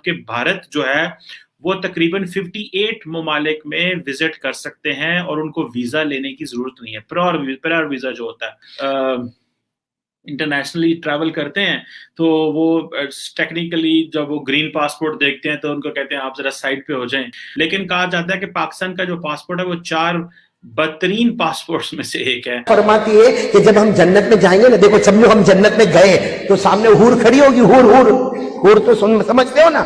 जबकि भारत जो है वो तकरीबन 58 ममालिक में विजिट कर सकते हैं और उनको वीजा लेने की जरूरत नहीं है। प्रायर वीजा जो होता है, इंटरनेशनली ट्रैवल करते हैं तो वो टेक्निकली जब वो ग्रीन पासपोर्ट देखते हैं तो उनको कहते हैं आप जरा साइड पे हो जाएं। लेकिन कहा जाता है कि पाकिस्तान का जो पासपोर्ट है वो 4 बदतरीन पासपोर्ट्स में से एक है। फरमाती है कि जब हम जन्नत में जाएंगे ना, देखो समझो हम जन्नत में गए तो सामने हूर खड़ी होगी। हूर तो समझते हो ना,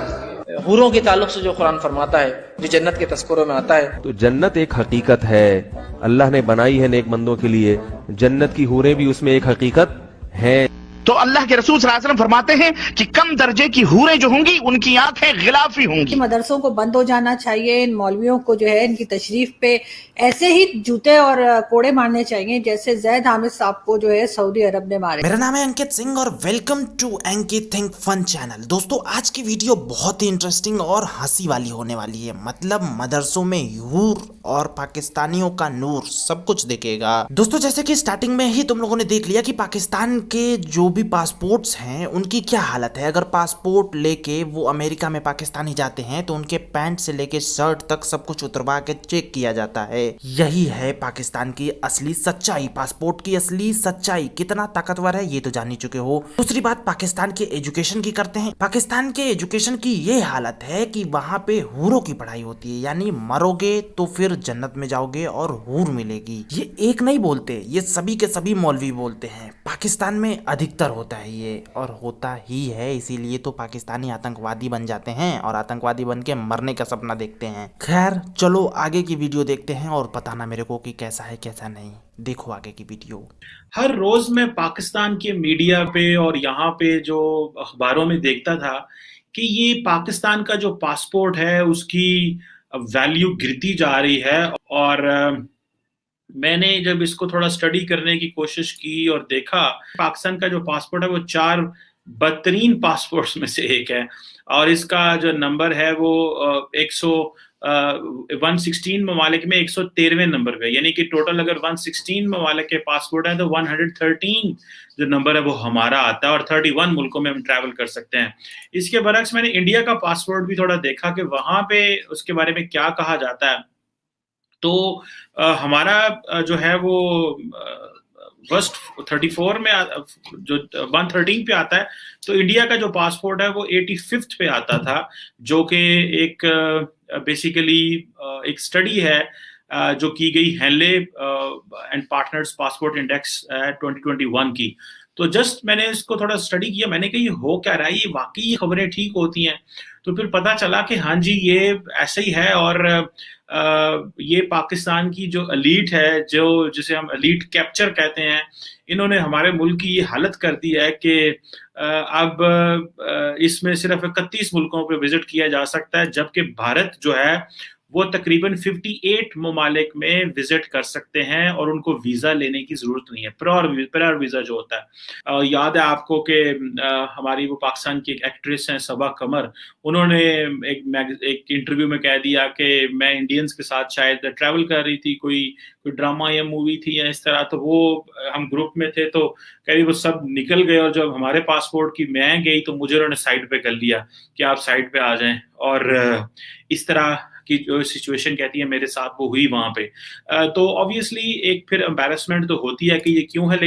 हूरों के ताल्लुक से जो कुरान फरमाता है, जो जन्नत के तस्करों में आता है। तो जन्नत एक हकीकत है, अल्लाह ने बनाई है नेक बंदों के लिए। जन्नत की हूरें भी उसमें एक हकीकत है। तो अल्लाह के रसूल सल्लल्लाहु अलैहि वसल्लम फरमाते हैं कि कम दर्जे की हूरें जो होंगी उनकी आंखें गिलाफी होंगी। मदरसों को बंद हो जाना चाहिए। इन मौलवियों को जो है इनकी तशरीफ पे ऐसे ही जूते और कोड़े मारने चाहिए जैसे जैद हामिद साहब को जो है सऊदी अरब ने मारे। मेरा नाम है अंकित सिंह और welcome to Ankit think fun channel. दोस्तों आज की वीडियो बहुत ही इंटरेस्टिंग और हंसी वाली होने वाली है। मतलब मदरसों में हूर और पाकिस्तानियों का नूर सब कुछ दिखेगा। दोस्तों जैसे कि स्टार्टिंग में ही तुम लोगों ने देख लिया कि पाकिस्तान के जो भी पासपोर्ट्स हैं उनकी क्या हालत है। अगर पासपोर्ट लेके वो अमेरिका में पाकिस्तानी जाते हैं तो उनके पैंट से लेके शर्ट तक सब कुछ उतरवा के चेक किया जाता है। यही है पाकिस्तान की असली सच्चाई, पासपोर्ट की असली सच्चाई। कितना ताकतवर है ये तो जान ही चुके हो। दूसरी बात पाकिस्तान के एजुकेशन की करते हैं। पाकिस्तान के एजुकेशन की ये हालत है कि वहां पे हूरों की पढ़ाई होती है, यानी मरोगे तो फिर जन्नत में जाओगे और हूर मिलेगी। ये एक नहीं बोलते, ये सभी के सभी मौलवी बोलते हैं। पाकिस्तान में अधिकतर होता है ये, और होता ही है, इसीलिए तो पाकिस्तानी आतंकवादी बन जाते हैं और आतंकवादी बन के मरने का सपना देखते हैं। खैर चलो आगे की वीडियो देखते हैं और बताना मेरे को कि कैसा है कैसा नहीं। देखो आगे की वीडियो। हर रोज मैं पाकिस्तान के मीडिया पे और यहाँ पे जो अखबारों में देखता था कि ये पाकिस्तान का जो पासपोर्ट है उसकी वैल्यू गिरती जा रही है। और मैंने जब इसको थोड़ा स्टडी करने की कोशिश की और देखा पाकिस्तान का जो पासपोर्ट है वो 4 बदतरीन पासपोर्ट्स में से एक है। और इसका जो नंबर है वो 116 ममालिक में 113वें नंबर पे, यानी कि टोटल अगर 116 ममालिक के पासपोर्ट है तो 113 जो नंबर है वो हमारा आता है और 31 मुल्कों में हम ट्रैवल कर सकते हैं। इसके बरक्स मैंने इंडिया का पासपोर्ट भी थोड़ा देखा कि वहां पे उसके बारे में क्या कहा जाता है। तो हमारा जो है वो फर्स्ट 34 में जो 113 पे आता है, तो इंडिया का जो पासपोर्ट है वो 85th पे आता था, जो कि एक बेसिकली एक स्टडी है जो की गई Henley and Partners passport index 2021 की। तो जस्ट मैंने इसको थोड़ा स्टडी किया, मैंने कहा ये हो क्या रहा है, ये वाकई खबरें ठीक होती हैं। तो फिर पता चला कि हाँ जी ये ऐसे ही है। और ये पाकिस्तान की जो एलीट है, जो जिसे हम एलीट कैप्चर कहते हैं, इन्होंने हमारे मुल्क की ये हालत कर दी है कि अब इसमें सिर्फ 31 मुल्कों पे विजिट किया जा सकता है, जबकि भारत जो है वो तकरीबन 58 ममालिक में विजिट कर सकते हैं और उनको वीजा लेने की जरूरत नहीं है। प्रायर वीजा जो होता है, याद है आपको कि हमारी वो पाकिस्तान की एक एक्ट्रेस हैं सबा कमर, उन्होंने एक इंटरव्यू में कह दिया कि मैं इंडियंस के साथ शायद ट्रैवल कर रही थी, कोई ड्रामा या मूवी थी या इस तरह। तो वो हम ग्रुप में थे तो कह रही वो सब निकल गए और जब हमारे पासपोर्ट की मैं गई तो मुझे उन्होंने साइड पे कर लिया कि आप साइड पे आ जाएं। और इस तरह की जो सिचुएशन कहती है मेरे साथ वो हुई वहां पे। तो ऑब्वियसली एक फिर एम्बैरेसमेंट तो होती है कि ये क्यों है।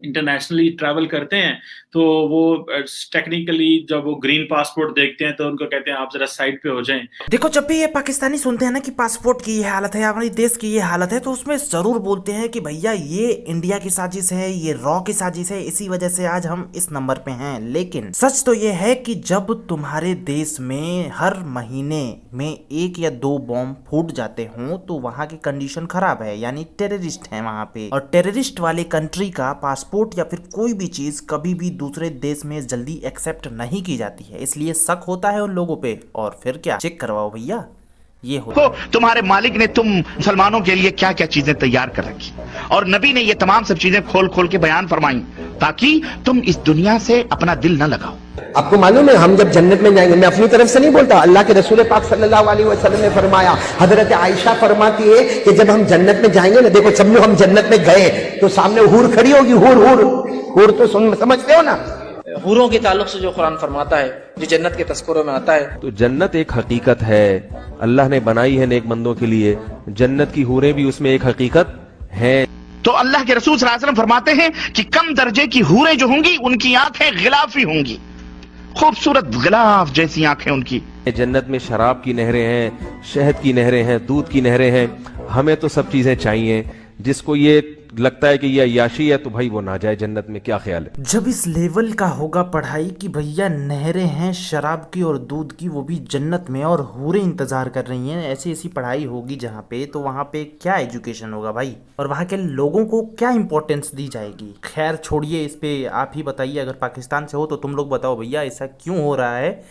इंटरनेशनली ट्रैवल करते हैं तो वो टेक्निकली जब वो ग्रीन पासपोर्ट देखते हैं तो उनको कहते हैं आप जरा साइड पे हो जाएं। देखो जब भी ये पाकिस्तानी सुनते हैं ना कि पासपोर्ट की ये हालत है, हमारे देश की ये हालत है, तो उसमें जरूर बोलते हैं कि भैया ये इंडिया की साजिश है, ये रॉ की साजिश है, इसी वजह से आज हम इस नंबर पे हैं। लेकिन सच तो ये है कि जब तुम्हारे देश में हर महीने में 1 या 2 बॉम्ब फूट जाते हों तो वहां की कंडीशन खराब है, यानी टेररिस्ट है वहां पे। और टेररिस्ट वाले कंट्री का पासपोर्ट या फिर कोई भी चीज कभी भी दूसरे देश में जल्दी एक्सेप्ट नहीं की जाती है, इसलिए शक होता है उन लोगों पे। और फिर क्या, चेक करवाओ भैया ये हो। तो तुम्हारे मालिक ने तुम मुसलमानों के लिए क्या क्या चीजें तैयार कर रखी, और नबी ने ये तमाम सब चीजें खोल खोल के बयान फरमाई ताकि तुम इस दुनिया से अपना दिल न लगाओ। आपको मालूम है हम जब जन्नत में जाएंगे, मैं अपनी तरफ से नहीं बोलता, अल्लाह के रसूल पाक सल्लल्लाहु अलैहि वसल्लम ने फरमाया, हजरत आयशा फरमाती है कि जब हम जन्नत में जाएंगे ना, देखो समझो हम जन्नत में गए तो सामने हूर खड़ी होगी। हूर तो समझते हो ना, हूरों के ताल्लुक से जो कुरान फरमाता है, जो जन्नत के तस्करों में आता है। तो जन्नत एक हकीकत है, अल्लाह ने बनाई है नेक बंदों के लिए। जन्नत की हूरें भी उसमें एक हकीकत है। तो अल्लाह के रसूल सल्लल्लाहु अलैहि वसल्लम फरमाते हैं कि कम दर्जे की हूरें जो होंगी उनकी आंखें गिलाफी होंगी, खूबसूरत गिलाफ जैसी आंखें उनकी। जन्नत में शराब की नहरें हैं, शहद की नहरें हैं, दूध की नहरें हैं। हमें तो सब चीजें चाहिए। जिसको ये लगता है कि ये अय्याशी है तो भाई वो ना जाए जन्नत में। क्या ख्याल है? जब इस लेवल का होगा पढ़ाई कि भैया नहरें हैं शराब की और दूध की, वो भी जन्नत में, और हूरें इंतजार कर रही हैं, ऐसी ऐसी पढ़ाई होगी जहाँ पे, तो वहाँ पे क्या एजुकेशन होगा भाई, और वहाँ के लोगों को क्या इंपॉर्टेंस दी जाएगी। खैर छोड़िए, इस पे आप ही बताइए। अगर पाकिस्तान से हो तो तुम लोग बताओ भैया ऐसा क्यों हो रहा है।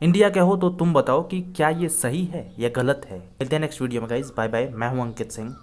इंडिया के हो तो तुम बताओ कि क्या ये सही है या गलत है। मिलते हैं नेक्स्ट वीडियो में गाइज, बाय बाय। मैं हूँ अंकित सिंह।